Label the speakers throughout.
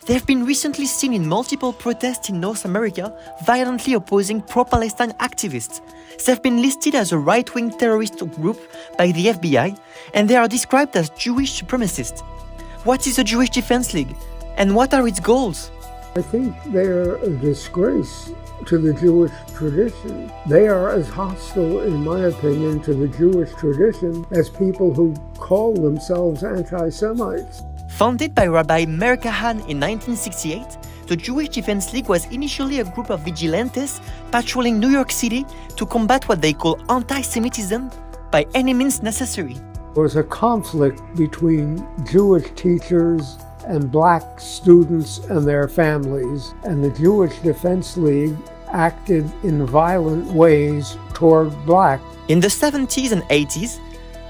Speaker 1: They've been recently seen in multiple protests in North America, violently opposing pro-Palestine activists. They've been listed as a right-wing terrorist group by the FBI, and they are described as Jewish supremacists. What is the Jewish Defense League, and what are its goals?
Speaker 2: I think they're a disgrace to the Jewish tradition. They are as hostile, in my opinion, to the Jewish tradition as people who call themselves anti-Semites.
Speaker 1: Founded by Rabbi Meir Kahan in 1968, the Jewish Defense League was initially a group of vigilantes patrolling New York City to combat what they call anti-Semitism by any means necessary.
Speaker 2: There was a conflict between Jewish teachers and black students and their families, and the Jewish Defense League acted in violent ways toward black.
Speaker 1: In the 70s and 80s,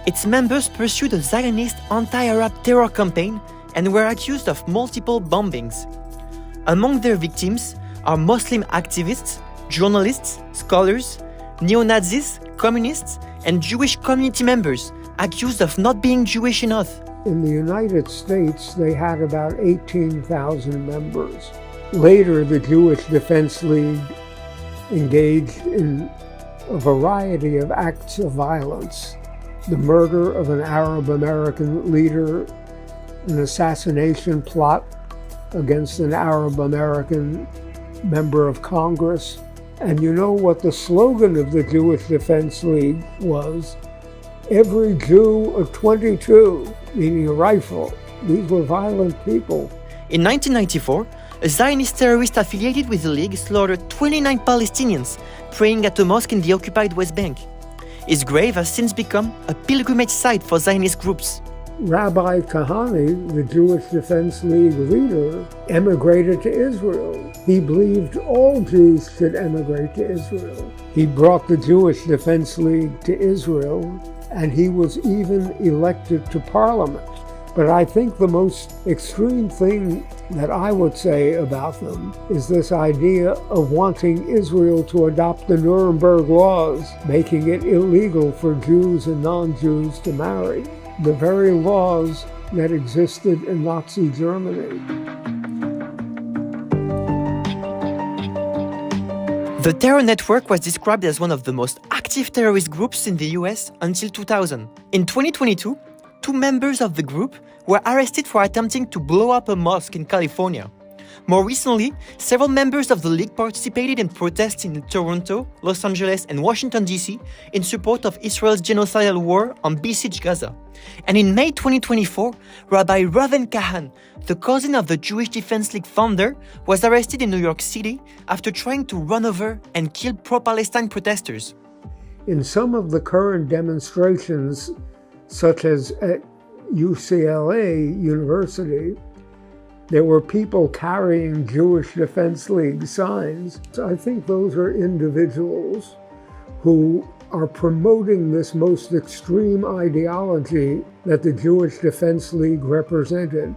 Speaker 1: its members pursued a Zionist anti-Arab terror campaign and were accused of multiple bombings. Among their victims are Muslim activists, journalists, scholars, neo-Nazis, communists, and Jewish community members accused of not being Jewish enough.
Speaker 2: In the United States, they had about 18,000 members. Later, the Jewish Defense League engaged in a variety of acts of violence. The murder of an Arab American leader, an assassination plot against an Arab American member of Congress. And you know what the slogan of the Jewish Defense League was? Every Jew a 22, meaning a rifle. These were violent people.
Speaker 1: In 1994, a Zionist terrorist affiliated with the League slaughtered 29 Palestinians praying at a mosque in the occupied West Bank. His grave has since become a pilgrimage site for Zionist groups.
Speaker 2: Rabbi Kahane, the Jewish Defense League leader, emigrated to Israel. He believed all Jews should emigrate to Israel. He brought the Jewish Defense League to Israel, and he was even elected to parliament. But I think the most extreme thing that I would say about them is this idea of wanting Israel to adopt the Nuremberg laws, making it illegal for Jews and non-Jews to marry, the very laws that existed in Nazi Germany.
Speaker 1: The terror network was described as one of the most active terrorist groups in the US until 2000. In 2022, 2 members of the group were arrested for attempting to blow up a mosque in California. More recently, several members of the League participated in protests in Toronto, Los Angeles, and Washington, D.C. in support of Israel's genocidal war on besieged Gaza. And in May 2024, Rabbi Reuven Kahan, the cousin of the Jewish Defense League founder, was arrested in New York City after trying to run over and kill pro-Palestine protesters.
Speaker 2: In some of the current demonstrations, such as at UCLA University, there were people carrying Jewish Defense League signs. I think those are individuals who are promoting this most extreme ideology that the Jewish Defense League represented.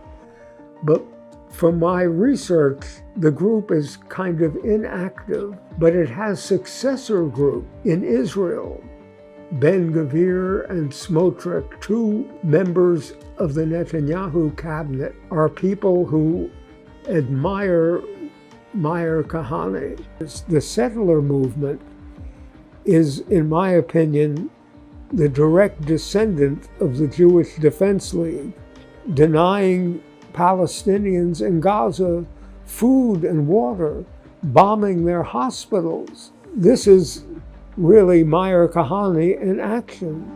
Speaker 2: But from my research, the group is kind of inactive, but it has successor group in Israel. Ben-Gvir and Smotrich, 2 members of the Netanyahu cabinet, are people who admire Meir Kahane. The settler movement is, in my opinion, the direct descendant of the Jewish Defense League, denying Palestinians in Gaza food and water, bombing their hospitals. This is really Meir Kahane in action.